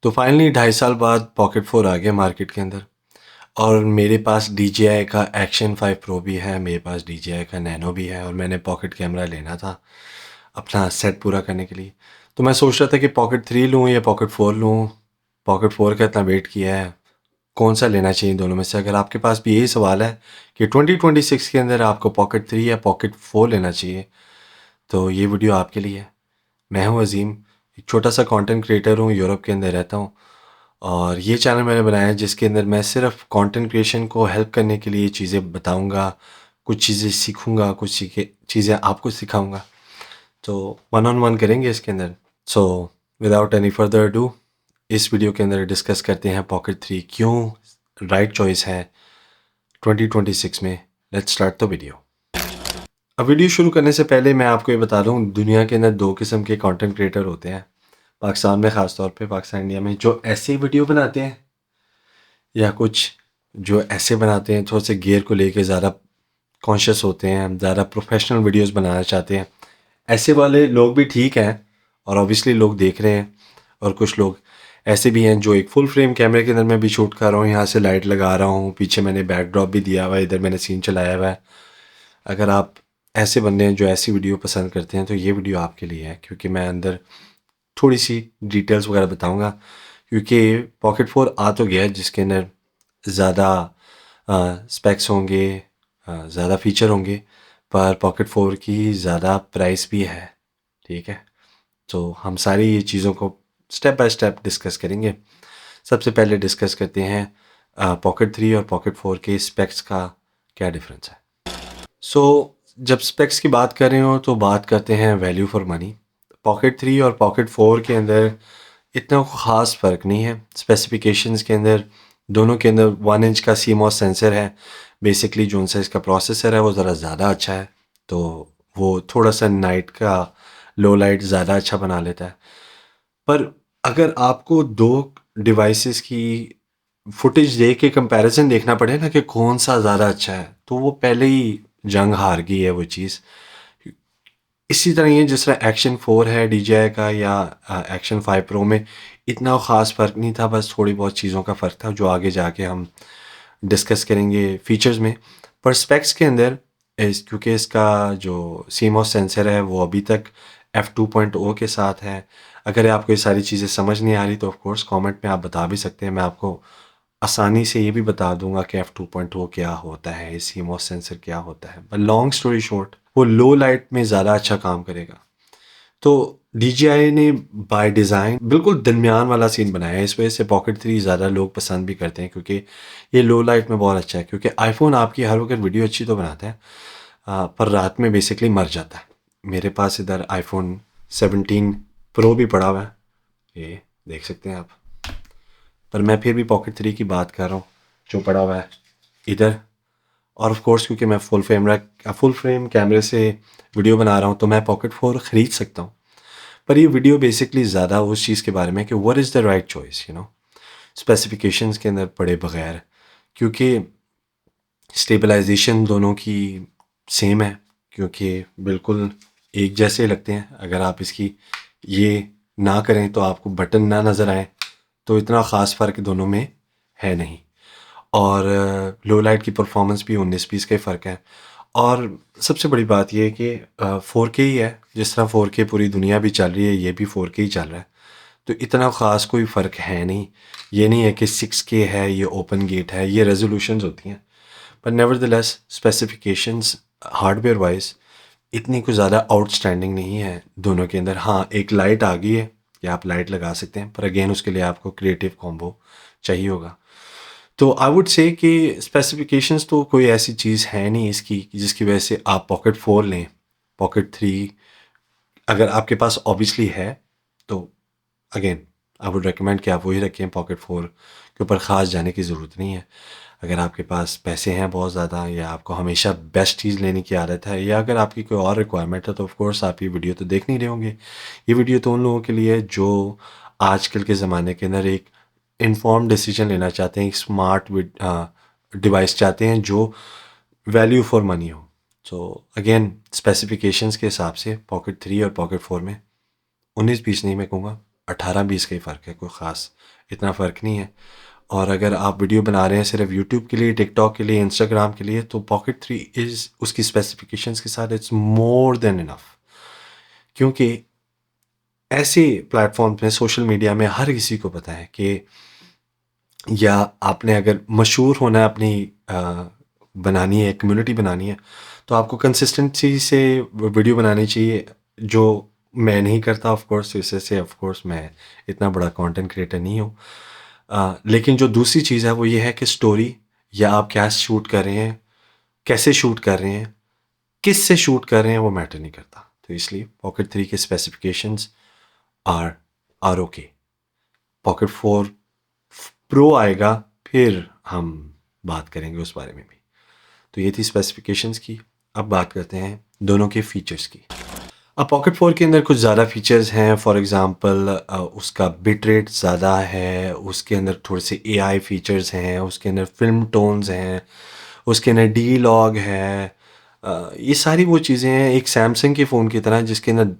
तो फाइनली 2.5 साल बाद पॉकेट 4 आ गया मार्केट के अंदर। और मेरे पास DJI का एक्शन 5 प्रो भी है, मेरे पास DJI का नैनो भी है, और मैंने पॉकेट कैमरा लेना था अपना सेट पूरा करने के लिए। तो मैं सोच रहा था कि पॉकेट 3 लूँ या पॉकेट 4 लूँ। पॉकेट 4 का इतना वेट किया है, कौन सा लेना चाहिए दोनों में से। अगर आपके पास भी यही सवाल है कि 2026 के अंदर आपको पॉकेट 3 या पॉकेट 4 लेना चाहिए, तो ये वीडियो आपके लिए है। मैं हूँ अज़ीम, एक छोटा सा कंटेंट क्रिएटर हूँ, यूरोप के अंदर रहता हूँ। और ये चैनल मैंने बनाया है जिसके अंदर मैं सिर्फ कंटेंट क्रिएशन को हेल्प करने के लिए चीज़ें बताऊँगा, कुछ चीज़ें सीखूँगा, कुछ चीज़ें आपको सिखाऊँगा। तो वन ऑन वन करेंगे इसके अंदर। So without any further do, इस वीडियो के अंदर डिस्कस करते हैं पॉकेट 3 क्यों राइट चॉइस है 2026 में। Let's start the video. अब वीडियो शुरू करने से पहले मैं आपको ये बता दूं, दुनिया के अंदर 2 किस्म के कंटेंट क्रिएटर होते हैं, पाकिस्तान में ख़ास तौर पे, पाकिस्तान इंडिया में, जो ऐसे वीडियो बनाते हैं या कुछ जो ऐसे बनाते हैं थोड़े से गियर को लेके ज़्यादा कॉन्शियस होते हैं, ज़्यादा प्रोफेशनल वीडियोस बनाना चाहते हैं। ऐसे वाले लोग भी ठीक हैं और ऑब्वियसली लोग देख रहे हैं। और कुछ लोग ऐसे भी हैं जो एक फुल फ्रेम कैमरे के अंदर मैं भी शूट कर रहा हूँ, यहाँ से लाइट लगा रहा हूँ, पीछे मैंने बैकड्रॉप भी दिया हुआ है, इधर मैंने सीन चलाया हुआ है। अगर आप ऐसे बंदे हैं जो ऐसी वीडियो पसंद करते हैं तो ये वीडियो आपके लिए है, क्योंकि मैं अंदर थोड़ी सी डिटेल्स वगैरह बताऊंगा। क्योंकि पॉकेट 4 आ तो गया है जिसके अंदर ज़्यादा स्पेक्स होंगे, ज़्यादा फीचर होंगे, पर पॉकेट 4 की ज़्यादा प्राइस भी है। ठीक है, तो हम सारी ये चीज़ों को स्टेप बाय स्टेप डिस्कस करेंगे। सबसे पहले डिस्कस करते हैं पॉकेट 3 और पॉकेट 4 के स्पेक्स का क्या डिफरेंस है। जब स्पेक्स की बात कर रहे हो तो बात करते हैं वैल्यू फॉर मनी। पॉकेट 3 और पॉकेट 4 के अंदर इतना ख़ास फ़र्क नहीं है। स्पेसिफिकेशंस के अंदर दोनों के अंदर 1 इंच का CMOS सेंसर है। बेसिकली जो उनसे इसका प्रोसेसर है वो ज़रा ज़्यादा अच्छा है, तो वो थोड़ा सा नाइट का लो लाइट ज़्यादा अच्छा बना लेता है। पर अगर आपको दो डिवाइसेस की फुटेज देख के कंपैरिजन देखना पड़े ना कि कौन सा ज़्यादा अच्छा है, तो वो पहले ही जंग हार गई है वो चीज़। इसी तरह ये जिस तरह एक्शन 4 है DJI का या एक्शन 5 प्रो में इतना ख़ास फ़र्क नहीं था, बस थोड़ी बहुत चीज़ों का फ़र्क था जो आगे जाके हम डिस्कस करेंगे फीचर्स में। पर स्पेक्स के अंदर क्योंकि इसका जो CMOS सेंसर है वो अभी तक f2.0 के साथ है। अगर आपको ये सारी चीज़ें समझ नहीं आ रही तो ऑफ कोर्स कमेंट में आप बता भी सकते हैं, मैं आपको आसानी से ये भी बता दूंगा कि f2.0 क्या होता है, CMOS सेंसर क्या होता है। पर लॉन्ग स्टोरी शॉर्ट, वो लो लाइट में ज़्यादा अच्छा काम करेगा। तो DJI ने बाय डिज़ाइन बिल्कुल दरमियान वाला सीन बनाया है। इस वजह से पॉकेट 3 ज़्यादा लोग पसंद भी करते हैं, क्योंकि ये लो लाइट में बहुत अच्छा है। क्योंकि आईफोन आपकी हर वक्त वीडियो अच्छी तो बनाता है, पर रात में बेसिकली मर जाता है। मेरे पास इधर iPhone 17 प्रो भी पड़ा हुआ है, ये देख सकते हैं आप। पर मैं फिर भी पॉकेट 3 की बात कर रहा हूँ जो पड़ा हुआ है इधर। और ऑफ कोर्स क्योंकि मैं फुल फ्रेम कैमरे से वीडियो बना रहा हूँ तो मैं पॉकेट 4 ख़रीद सकता हूँ। पर ये वीडियो बेसिकली ज़्यादा उस चीज़ के बारे में कि what is the right choice, specifications के अंदर पड़े बगैर। क्योंकि स्टेबलाइजेशन दोनों की सेम है, क्योंकि बिल्कुल एक जैसे लगते हैं। अगर आप इसकी ये ना करें तो आपको बटन ना नज़र आए, तो इतना ख़ास फ़र्क दोनों में है नहीं। और लो लाइट की परफॉर्मेंस भी 19-20 का ही फ़र्क है। और सबसे बड़ी बात ये है कि 4K ही है। जिस तरह 4K पूरी दुनिया भी चल रही है, ये भी 4K ही चल रहा है, तो इतना ख़ास कोई फ़र्क है नहीं। ये नहीं है कि 6K है, ये ओपन गेट है, ये रेजोल्यूशंस होती हैं। पर नेवरदलेस स्पेसिफिकेशंस हार्डवेयर वाइज इतनी कुछ ज़्यादा आउटस्टैंडिंग नहीं है दोनों के अंदर। हाँ, एक लाइट आ गई है कि आप लाइट लगा सकते हैं, पर अगेन उसके लिए आपको क्रिएटिव कॉम्बो चाहिए होगा। तो आई वुड से कि स्पेसिफिकेशंस तो कोई ऐसी चीज़ है नहीं इसकी कि जिसकी वजह से आप पॉकेट 4 लें। पॉकेट 3 अगर आपके पास ऑब्वियसली है तो अगेन आई वुड रिकमेंड कि आप वही रखें। पॉकेट 4 के ऊपर ख़ास जाने की ज़रूरत नहीं है। अगर आपके पास पैसे हैं बहुत ज़्यादा, या आपको हमेशा बेस्ट चीज़ लेने की आदत है, या अगर आपकी कोई और रिक्वायरमेंट है, तो ऑफ कोर्स आप ये वीडियो तो देख नहीं रहे होंगे। ये वीडियो तो उन लोगों के लिए है जो आजकल के ज़माने के अंदर एक इन्फॉर्म डिसीजन लेना चाहते हैं, एक स्मार्ट डिवाइस चाहते हैं जो वैल्यू फॉर मनी हो। सो अगेन स्पेसिफिकेशंस के हिसाब से पॉकेट 3 और पॉकेट 4 में 19-20 नहीं मैं कहूँगा, 18-20 का ही फ़र्क है, कोई ख़ास इतना फ़र्क नहीं है। और अगर आप वीडियो बना रहे हैं सिर्फ यूट्यूब के लिए, टिकटॉक के लिए, इंस्टाग्राम के लिए, तो पॉकेट 3 इज़ उसकी स्पेसिफिकेशंस के साथ इट्स मोर देन इनफ। क्योंकि ऐसे प्लेटफॉर्म में, सोशल मीडिया में हर किसी को पता है कि, या आपने अगर मशहूर होना है, अपनी बनानी है, कम्युनिटी बनानी है, तो आपको कंसिस्टेंसी से वीडियो बनानी चाहिए, जो मैं नहीं करता ऑफ कोर्स। इससे ऑफ कोर्स मैं इतना बड़ा कंटेंट क्रिएटर नहीं हूँ। लेकिन जो दूसरी चीज़ है वो ये है कि स्टोरी, या आप क्या शूट कर रहे हैं, कैसे शूट कर रहे हैं, किस से शूट कर रहे हैं, वो मैटर नहीं करता। तो इसलिए पॉकेट 3 के specifications are okay. Pocket 4 pro आएगा, फिर हम बात करेंगे उस बारे में भी। तो ये थी स्पेसिफिकेशंस की। अब बात करते हैं दोनों के फीचर्स की। अब पॉकेट 4 के अंदर कुछ ज़्यादा फीचर्स हैं। फॉर एग्ज़ाम्पल उसका बिट रेट ज़्यादा है, उसके अंदर थोड़े से एआई फीचर्स हैं, उसके अंदर फिल्म टोन्स हैं, उसके अंदर डी लॉग है। ये सारी वो चीज़ें हैं एक सैमसंग के फ़ोन की तरह, जिसके अंदर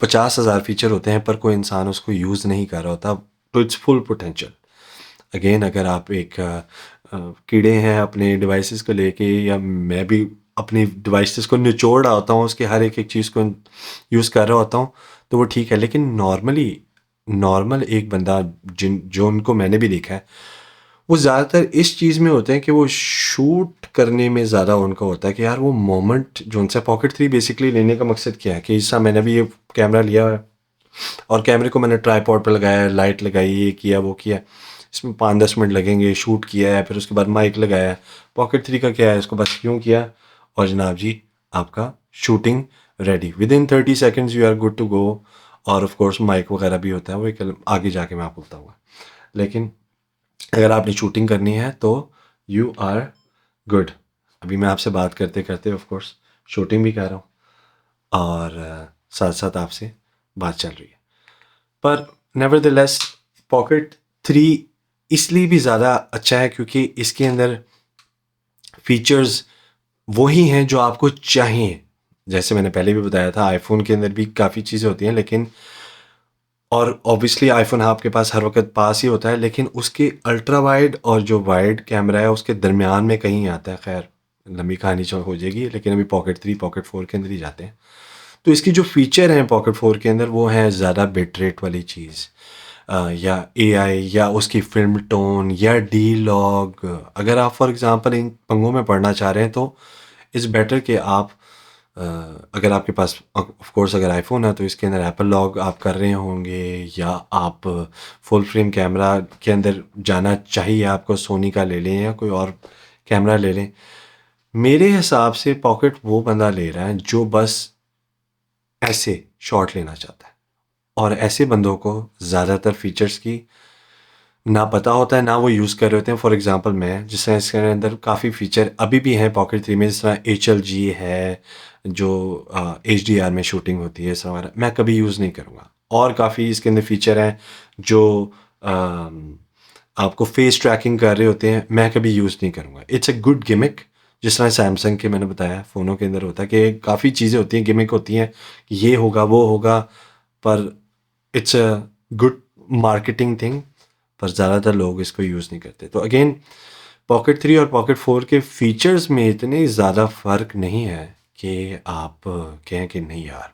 50,000 फीचर होते हैं पर कोई इंसान उसको यूज़ नहीं कर रहा होता to its full potential. Again, अगर आप एक कीड़े हैं अपने डिवाइसेस को लेके, या मैं भी अपनी डिवाइसेस को निचोड़ रहा होता हूँ, उसके हर एक एक चीज़ को यूज़ कर रहा होता हूँ, तो वो ठीक है। लेकिन नॉर्मल एक बंदा, जो उनको मैंने भी देखा है, वो ज़्यादातर इस चीज़ में होते हैं कि वो शूट करने में ज़्यादा उनका होता है कि यार वो मोमेंट जो उनसे। पॉकेट 3 बेसिकली लेने का मकसद क्या है कि जैसा मैंने भी ये कैमरा लिया है, और कैमरे को मैंने ट्राईपॉड पर लगाया, लाइट लगाई, ये किया वो किया, इसमें 5-10 मिनट लगेंगे, शूट किया है, फिर उसके बाद माइक लगाया। पॉकेट 3 का क्या है, इसको बस यूँ किया और जनाब जी आपका shooting ready, within 30 seconds you are good to go. और ऑफ कोर्स माइक वगैरह भी होता है, वो एक आगे जाके मैं आपको बताऊँगा। लेकिन अगर आपने शूटिंग करनी है तो यू आर गुड। अभी मैं आपसे बात करते करते ऑफ कोर्स शूटिंग भी कर रहा हूँ, और साथ साथ आपसे बात चल रही है। पर नेवरदलेस पॉकेट 3 इसलिए भी ज़्यादा अच्छा है क्योंकि इसके अंदर फीचर्स वही हैं जो आपको चाहिए। जैसे मैंने पहले भी बताया था, आईफोन के अंदर भी काफ़ी चीज़ें होती हैं, लेकिन और ऑब्वियसली आईफोन आपके पास हर वक्त पास ही होता है, लेकिन उसके अल्ट्रा वाइड और जो वाइड कैमरा है उसके दरमियान में कहीं आता है। खैर, लंबी कहानी जो हो जाएगी, लेकिन अभी पॉकेट 3 पॉकेट 4 के अंदर ही जाते हैं। तो इसकी जो फीचर हैं पॉकेट 4 के अंदर, वो है ज़्यादा बिट रेट वाली चीज़, या एआई, या उसकी फिल्म टोन, या डी लॉग। अगर आप फॉर एग्जांपल इन पंगों में पढ़ना चाह रहे हैं तो इट्स बेटर कि आप, अगर आपके पास ऑफ कोर्स अगर आईफोन है तो इसके अंदर एप्पल लॉग आप कर रहे होंगे, या आप फुल फ्रेम कैमरा के अंदर जाना चाहिए आपको, सोनी का ले लें या कोई और कैमरा ले लें। मेरे हिसाब से पॉकेट वो बंदा ले रहा है जो बस ऐसे शॉट लेना चाहता है, और ऐसे बंदों को ज़्यादातर फीचर्स की ना पता होता है, ना वो यूज़ कर रहे होते हैं। फॉर एग्जांपल मैं, जिस तरह इसके अंदर काफ़ी फीचर अभी भी हैं पॉकेट 3 में, जिस तरह HLG है, जो HDR में शूटिंग होती है, इस वगैरह मैं कभी यूज़ नहीं करूँगा। और काफ़ी इसके अंदर फीचर हैं जो आपको फेस ट्रैकिंग कर रहे होते हैं, मैं कभी यूज़ नहीं करूँगा। It's a good gimmick. जिस तरह सैमसंग के मैंने बताया फ़ोनों के अंदर होता है कि काफ़ी चीज़ें होती हैं, गिमिक होती हैं कि ये होगा वो होगा, पर it's a good marketing thing. पर ज़्यादातर लोग इसको यूज़ नहीं करते। तो अगेन, पॉकेट 3 और पॉकेट 4 के फीचर्स में इतने ज़्यादा फ़र्क नहीं है कि आप कहें कि नहीं यार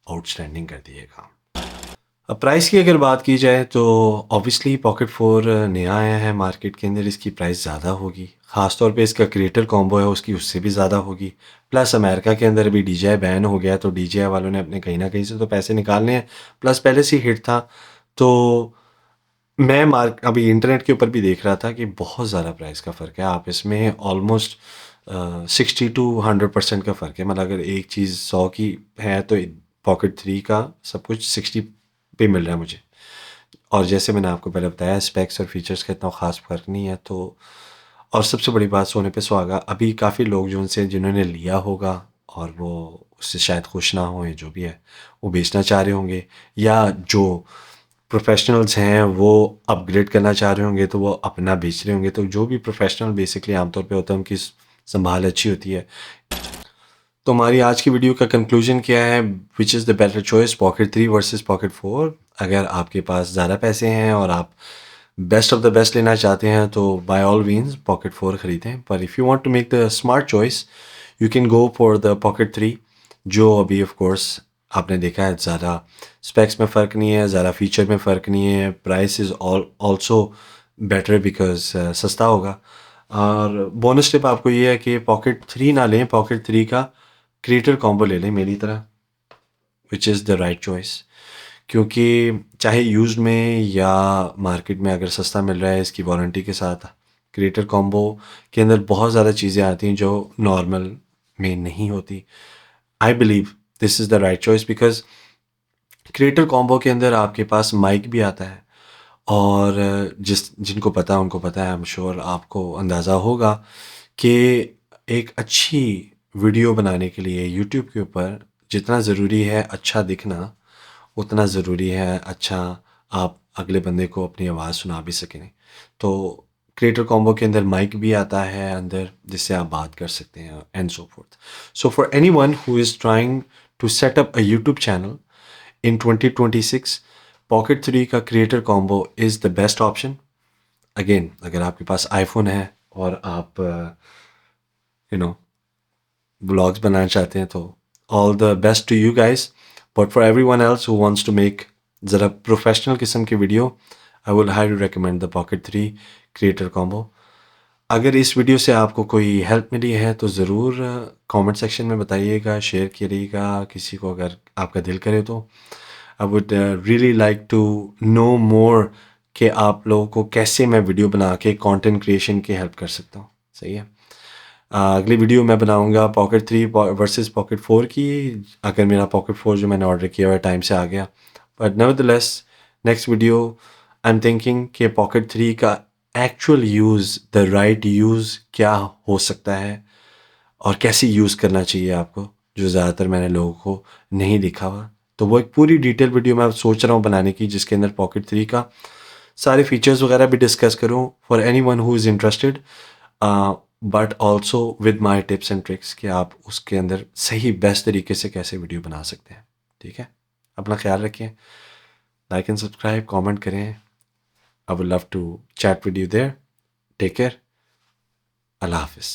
आउटस्टैंडिंग कर दिए काम। अब प्राइस की अगर बात की जाए तो ऑब्वियसली पॉकेट 4 नया आया है मार्केट के अंदर, इसकी प्राइस ज़्यादा होगी। ख़ास तौर पे इसका क्रिएटर कॉम्बो है उसकी, उससे भी ज़्यादा होगी। प्लस अमेरिका के अंदर अभी DJI बैन हो गया, तो DJI वालों ने अपने कहीं ना कहीं से तो पैसे निकालने हैं। प्लस पहले से हिट था, तो मैं अभी इंटरनेट के ऊपर भी देख रहा था कि बहुत ज़्यादा प्राइस का फ़र्क है। आप इसमें ऑलमोस्ट 60 to 100% का फ़र्क है। मतलब अगर एक चीज़ 100 की है तो पॉकेट 3 का सब कुछ 60 पे मिल रहा है मुझे। और जैसे मैंने आपको पहले बताया, स्पेक्स और फीचर्स का इतना ख़ास फ़र्क नहीं है। तो और सबसे बड़ी बात, सोने पे सुहागा। अभी काफ़ी लोग जो उनसे जिन्होंने लिया होगा और वो उससे शायद खुश ना हो, या जो भी है वो बेचना चाह रहे होंगे, या जो प्रोफेशनल्स हैं वो अपग्रेड करना चाह रहे होंगे तो वो अपना बेच रहे होंगे। तो जो भी प्रोफेशनल बेसिकली आमतौर पे होता है, उनकी संभाल अच्छी होती है। तो हमारी आज की वीडियो का कंक्लूजन क्या है, which is the better choice, pocket 3 versus pocket 4? अगर आपके पास ज़्यादा पैसे हैं और आप बेस्ट ऑफ द बेस्ट लेना चाहते हैं तो बाय ऑल मीन्स पॉकेट 4 ख़रीदें। पर if you want to make the smart choice you can go for the pocket 3, जो अभी ऑफ कोर्स आपने देखा है ज़्यादा स्पेक्स में फ़र्क नहीं है, ज़्यादा फीचर में फ़र्क नहीं है, price is also better because सस्ता होगा। और बोनस टिप आपको ये है कि पॉकेट 3 ना लें, पॉकेट 3 का क्रिएटर कॉम्बो ले लें मेरी तरह, which is the right choice. क्योंकि चाहे यूज्ड में या मार्केट में अगर सस्ता मिल रहा है इसकी वारंटी के साथ, क्रिएटर कॉम्बो के अंदर बहुत ज़्यादा चीज़ें आती हैं जो नॉर्मल में नहीं होती। I believe this is the right choice because creator combo के अंदर आपके पास माइक भी आता है। और जिनको पता है उनको पता है, आई एम श्योर आपको अंदाज़ा होगा कि एक अच्छी वीडियो बनाने के लिए यूट्यूब के ऊपर जितना ज़रूरी है अच्छा दिखना, उतना ज़रूरी है अच्छा आप अगले बंदे को अपनी आवाज़ सुना भी सकें। तो क्रिएटर कॉम्बो के अंदर माइक भी आता है अंदर, जिससे आप बात कर सकते हैं and so forth. So for anyone who is trying to set up a YouTube channel इन 2026, पॉकेट 3 का creator combo is the best option. Again अगर आपके पास आईफोन है और आप यू नो ब्लॉग्स बनाना चाहते हैं तो all the best to you guys. But for everyone else who wants to make ज़रा प्रोफेशनल किस्म की video, I would highly recommend the pocket 3 creator combo. अगर इस वीडियो से आपको कोई हेल्प मिली है तो ज़रूर कमेंट सेक्शन में बताइएगा, शेयर करिएगा किसी को अगर आपका दिल करे तो। I would really like to know more कि आप लोगों को कैसे मैं वीडियो बना के कंटेंट क्रिएशन की हेल्प कर सकता हूँ। सही है। अगली वीडियो मैं बनाऊंगा पॉकेट 3 वर्सेस पॉकेट 4 की, अगर मेरा पॉकेट 4 जो मैंने ऑर्डर किया हुआ टाइम से आ गया। But nevertheless next video I am thinking कि पॉकेट 3 का actual use, the right use क्या हो सकता है और कैसे यूज़ करना चाहिए आपको, जो ज़्यादातर मैंने लोगों को नहीं दिखा हुआ। तो वो एक पूरी डिटेल वीडियो मैं सोच रहा हूँ बनाने की, जिसके अंदर पॉकेट 3 का सारे फीचर्स वगैरह भी डिस्कस करूँ for any one who is interested, but also with my tips and tricks कि आप उसके अंदर सही बेस्ट तरीके से कैसे वीडियो बना सकते हैं। ठीक है, अपना ख्याल रखें, लाइक एंड सब्सक्राइब, कमेंट करें। I would love to chat with you there. Take care, अल्लाह हाफिज़।